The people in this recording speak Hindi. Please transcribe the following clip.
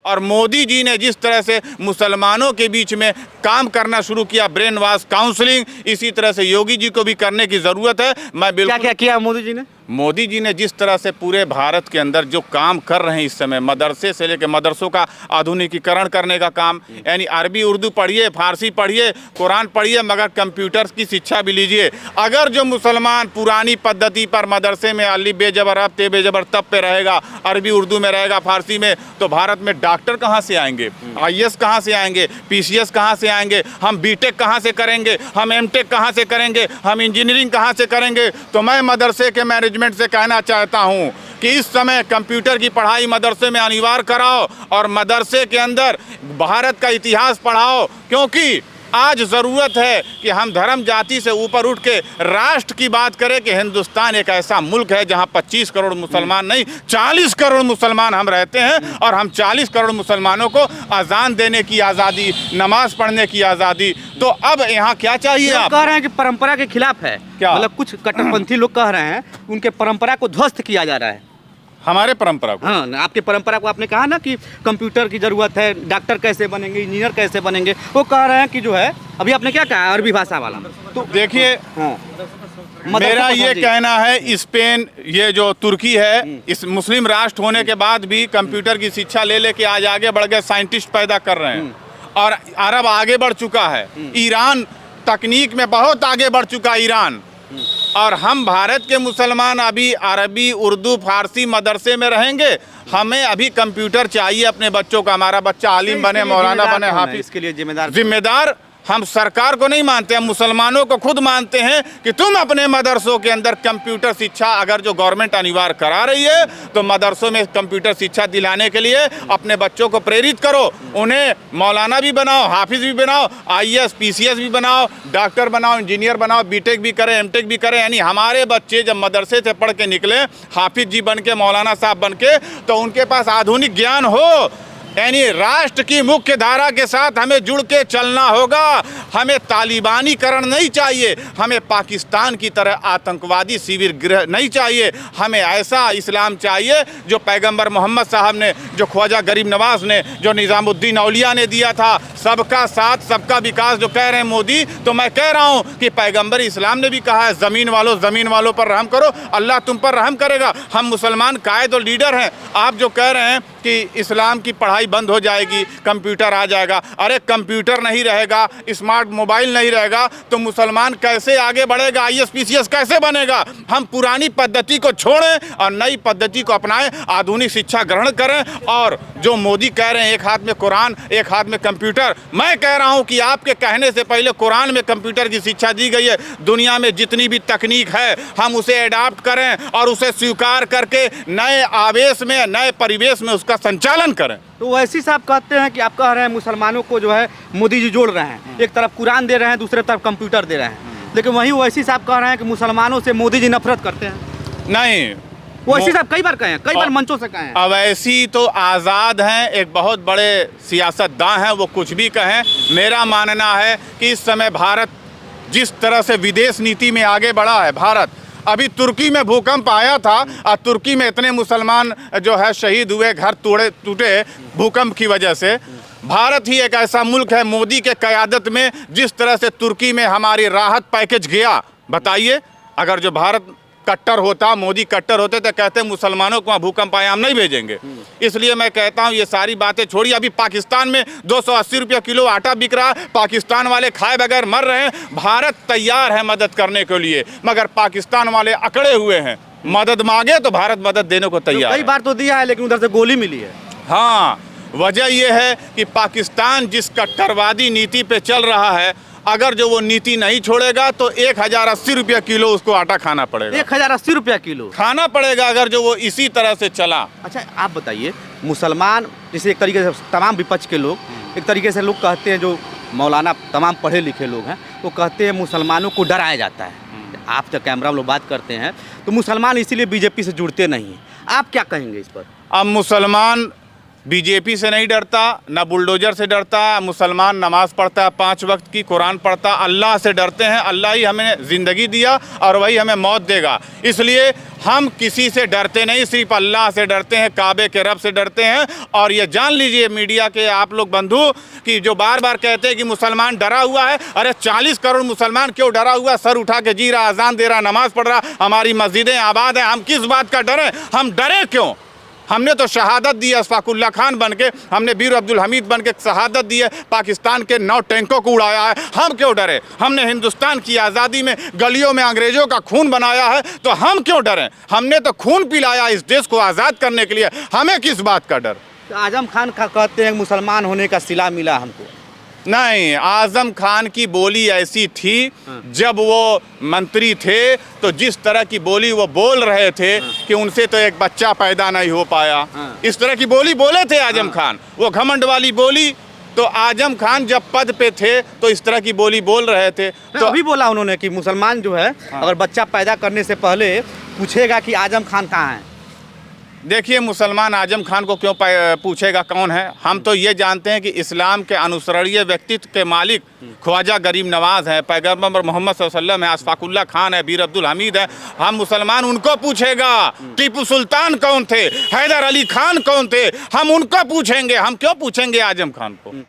और मोदी जी ने जिस तरह से मुसलमानों के बीच में काम करना शुरू किया, ब्रेन वॉश काउंसलिंग, इसी तरह से योगी जी को भी करने की ज़रूरत है। मैं बिल्कुल क्या क्या किया मोदी जी ने? मोदी जी ने जिस तरह से पूरे भारत के अंदर जो काम कर रहे हैं इस समय, मदरसे से लेकर मदरसों का आधुनिकीकरण करने का काम, यानी अरबी उर्दू पढ़िए, फारसी पढ़िए, कुरान पढ़िए, मगर कंप्यूटर की शिक्षा भी लीजिए। अगर जो मुसलमान पुरानी पद्धति पर मदरसे में अली बेजबर अब ते बेजबर तब पे रहेगा, अरबी उर्दू में रहेगा, फारसी में, तो भारत में डॉक्टर कहाँ से आएंगे, IAS कहाँ से आएंगे, PCS कहाँ से आएंगे, हम BTech कहाँ से करेंगे, हम MTech कहाँ से करेंगे, हम इंजीनियरिंग कहाँ से करेंगे। तो मैं मदरसे के मैनेजमेंट से कहना चाहता हूं कि इस समय कंप्यूटर की पढ़ाई मदरसे में अनिवार्य कराओ और मदरसे के अंदर भारत का इतिहास पढ़ाओ, क्योंकि आज ज़रूरत है कि हम धर्म जाति से ऊपर उठ के राष्ट्र की बात करें कि हिंदुस्तान एक ऐसा मुल्क है जहां 25 करोड़ मुसलमान नहीं 40 करोड़ मुसलमान हम रहते हैं, और हम 40 करोड़ मुसलमानों को अजान देने की आज़ादी, नमाज पढ़ने की आज़ादी। तो अब यहाँ क्या चाहिए? आप कह रहे हैं कि परंपरा के खिलाफ है क्या? मतलब कुछ कट्टरपंथी लोग कह रहे हैं उनके परंपरा को ध्वस्त किया जा रहा है। हमारे परंपरा को, हाँ, आपके परंपरा को आपने कहा ना कि कंप्यूटर की ज़रूरत है, डॉक्टर कैसे बनेंगे, इंजीनियर कैसे बनेंगे, वो कह रहे हैं कि जो है, अभी आपने क्या कहा अरबी भाषा वाला, तो देखिए हाँ, मेरा ये कहना है, स्पेन, ये जो तुर्की है, इस मुस्लिम राष्ट्र होने के बाद भी कंप्यूटर की शिक्षा ले लेके आज आगे बढ़ गए, साइंटिस्ट पैदा कर रहे हैं, और अरब आगे बढ़ चुका है, ईरान तकनीक में बहुत आगे बढ़ चुका है ईरान, और हम भारत के मुसलमान अभी अरबी उर्दू फारसी मदरसे में रहेंगे। हमें अभी कंप्यूटर चाहिए अपने बच्चों का, हमारा बच्चा आलिम बने, मौलाना बने, हाफिज। इसके लिए जिम्मेदार हम सरकार को नहीं मानते, हम मुसलमानों को खुद मानते हैं कि तुम अपने मदरसों के अंदर कंप्यूटर शिक्षा, अगर जो गवर्नमेंट अनिवार्य करा रही है तो मदरसों में कंप्यूटर शिक्षा दिलाने के लिए अपने बच्चों को प्रेरित करो, उन्हें मौलाना भी बनाओ, हाफिज भी बनाओ, IAS PCS भी बनाओ, डॉक्टर बनाओ, इंजीनियर बनाओ, BTech भी करें, MTech भी करें। यानी हमारे बच्चे जब मदरसे से पढ़ के निकले हाफिज जी बन के, मौलाना साहब बन के, तो उनके पास आधुनिक ज्ञान हो, यानी राष्ट्र की मुख्य धारा के साथ हमें जुड़ के चलना होगा। हमें तालिबानीकरण नहीं चाहिए, हमें पाकिस्तान की तरह आतंकवादी शिविर गृह नहीं चाहिए, हमें ऐसा इस्लाम चाहिए जो पैगंबर मोहम्मद साहब ने, जो ख्वाजा गरीब नवाज ने, जो निज़ामुद्दीन औलिया ने दिया था, सबका साथ सबका विकास जो कह रहे हैं मोदी। तो मैं कह रहा हूँ कि पैगंबर इस्लाम ने भी कहा है, ज़मीन वालों पर रहम करो, अल्लाह तुम पर रहम करेगा। हम मुसलमान कायद और लीडर हैं। आप जो कह रहे हैं कि इस्लाम की पढ़ाई बंद हो जाएगी, कंप्यूटर आ जाएगा, अरे कंप्यूटर नहीं रहेगा, स्मार्ट मोबाइल नहीं रहेगा तो मुसलमान कैसे आगे बढ़ेगा, IAS PCS कैसे बनेगा? हम पुरानी पद्धति को छोड़ें और नई पद्धति को अपनाएं, आधुनिक शिक्षा ग्रहण करें। और जो मोदी कह रहे हैं एक हाथ में कुरान एक हाथ में कंप्यूटर, मैं कह रहा हूं कि आपके कहने से पहले कुरान में कंप्यूटर की शिक्षा दी गई है। दुनिया में जितनी भी तकनीक है हम उसे अडॉप्ट करें और उसे स्वीकार करके नए आवेश में, नए परिवेश में उसका संचालन करें। तो वैसी साहब कहते हैं कि आप कह रहे हैं मुसलमानों को जो है मोदी जी जोड़ रहे हैं, एक तरफ कुरान दे रहे हैं, दूसरे तरफ कंप्यूटर दे रहे हैं, लेकिन वहीं वैसी साहब कह रहे हैं कि मुसलमानों से मोदी जी नफरत करते हैं। नहीं, वैसी साहब कई बार कहे हैं, कई बार मंचों से कहे हैं। अवैसी तो आज़ाद हैं, एक बहुत बड़े सियासतदान हैं, वो कुछ भी कहें। मेरा मानना है कि इस समय भारत जिस तरह से विदेश नीति में आगे बढ़ा है, भारत अभी तुर्की में भूकंप आया था और तुर्की में इतने मुसलमान जो है शहीद हुए, घर टूटे भूकंप की वजह से। भारत ही एक ऐसा मुल्क है मोदी के क़यादत में जिस तरह से तुर्की में हमारी राहत पैकेज गया। बताइए, अगर जो भारत कट्टर होता, मोदी कट्टर होते तो कहते मुसलमानों को वहाँ भूकंप आया, हम नहीं भेजेंगे। इसलिए मैं कहता हूँ ये सारी बातें छोड़िए। अभी पाकिस्तान में 280 रुपये किलो आटा बिक रहा है, पाकिस्तान वाले खाए बगैर मर रहे हैं। भारत तैयार है मदद करने के लिए, मगर पाकिस्तान वाले अकड़े हुए हैं। मदद मांगे तो भारत मदद देने को तैयार है। कई बार तो दिया है लेकिन उधर से गोली मिली है। हाँ, वजह यह है कि पाकिस्तान जिस कट्टरवादी नीति पे चल रहा है, अगर जो वो नीति नहीं छोड़ेगा तो 1080 रुपये किलो उसको आटा खाना पड़ेगा। 1080 रुपया किलो खाना पड़ेगा अगर जो वो इसी तरह से चला। अच्छा, आप बताइए, मुसलमान जैसे एक तरीके से तमाम विपक्ष के लोग, एक तरीके से लोग कहते हैं, जो मौलाना तमाम पढ़े लिखे लोग हैं, वो कहते हैं मुसलमानों को डराया जाता है। आप जब कैमरा में लोग बात करते हैं तो मुसलमान इसीलिए बीजेपी से जुड़ते नहीं हैं। आप क्या कहेंगे इस पर? अब मुसलमान बीजेपी से नहीं डरता, ना बुलडोजर से डरता। मुसलमान नमाज पढ़ता है 5 वक्त की, कुरान पढ़ता, अल्लाह से डरते हैं। अल्लाह ही हमें ज़िंदगी दिया और वही हमें मौत देगा, इसलिए हम किसी से डरते नहीं, सिर्फ अल्लाह से डरते हैं, काबे के रब से डरते हैं। और ये जान लीजिए मीडिया के आप लोग बंधु कि जो बार बार कहते हैं कि मुसलमान डरा हुआ है, अरे 40 करोड़ मुसलमान क्यों डरा हुआ? सर उठा के जी रहा, अजान दे रहा, नमाज पढ़ रहा, हमारी मस्जिदें आबाद हैं, हम किस बात का डरें? हम डरे क्यों? हमने तो शहादत दी है अशफाकुल्ला खान बन के, हमने बीर अब्दुल हमीद बन के शहादत दी है, पाकिस्तान के 9 टैंकों को उड़ाया है, हम क्यों डरे? हमने हिंदुस्तान की आज़ादी में गलियों में अंग्रेज़ों का खून बनाया है, तो हम क्यों डरें? हमने तो खून पिलाया इस देश को आज़ाद करने के लिए, हमें किस बात का डर? आजम खान का कहते हैं मुसलमान होने का सिला मिला हमको। नहीं, आजम खान की बोली ऐसी थी, जब वो मंत्री थे तो जिस तरह की बोली वो बोल रहे थे कि उनसे तो एक बच्चा पैदा नहीं हो पाया, इस तरह की बोली बोले थे आजम खान, वो घमंड वाली बोली। तो आजम खान जब पद पे थे तो इस तरह की बोली बोल रहे थे। तो अभी बोला उन्होंने कि मुसलमान जो है अगर बच्चा पैदा करने से पहले पूछेगा कि आजम खान कहाँ है। देखिए, मुसलमान आजम खान को क्यों पूछेगा कौन है? हम तो ये जानते हैं कि इस्लाम के अनुसरणीय व्यक्तित्व के मालिक ख्वाजा गरीब नवाज है, पैगम्बर मोहम्मद सल्लल्लाहु अलैहि वसल्लम है, अशफाकुल्ला खान है, बीर अब्दुल हमीद है। हम मुसलमान उनको पूछेगा। टीपू सुल्तान कौन थे, हैदर अली खान कौन थे, हम उनको पूछेंगे, हम क्यों पूछेंगे आजम खान को?